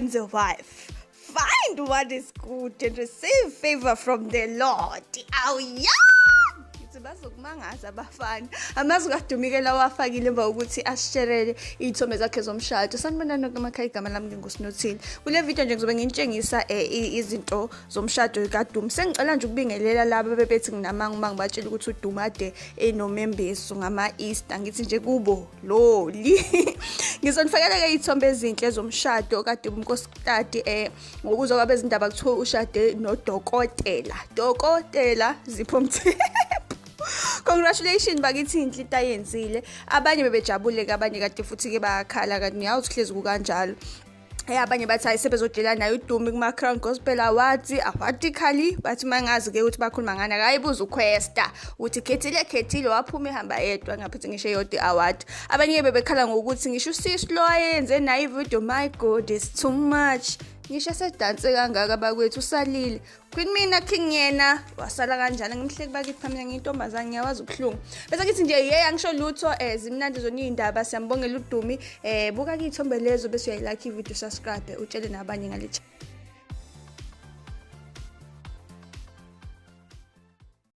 finds a wife, find what is good and receive favor from the Lord. Oh yeah! Bazokumangaza abafana amazi kaDumi ke la wafakile emva ukuthi asisherele izithombe zakhe zomshado. Sanibona nokumakhaya igama lami ngingusinothile. Kule video nje ngizobe ngintshengisa izinto zomshado kaDumi. Sengicela nje ukubingelela labo bebethi nginamanga uma ngibatshela ukuthi uDumi ade enomembeso ngama Easter ngithi nje kubo loli. Ngizonifakela ke izithombe ezinhle zomshado kaDumi Mkokstad ngokuzwa kwabezindaba kuthiwa ushade nodokotela Zipho Mthembu. Congratulations bakithi inhlita yenzile. Abanye bebejabule ke abanye kade futhi ke bayakhala kanti ngiyawuthi hlezi kukanjalo. Abanye bathi ayisebezodelela nayo uDumi kuma Crown Gospel Awards awatikali bathi mangazi ke ukuthi bakhuluma ngani akayibuza uQuesta uthi khethile waphuma ehamba yedwa ngaphethe ngisho yodwa award. Abanye bebekhala ngokuthi ngisho usisi lo ayenze nayo video, my god, is too much. Ngisho sedance kangaka bakwethu usalile Queen mina King yena wasala kanjani ngimhleki bakithi phambili ngintombazane ngiyawazi ubhlungu bese ngithi nje angisho lutho zimnandi zona indaba siyambongela uDumi buka ke izithombe lezo bese uyayilike ivideo, subscribe utshele nabanye ngale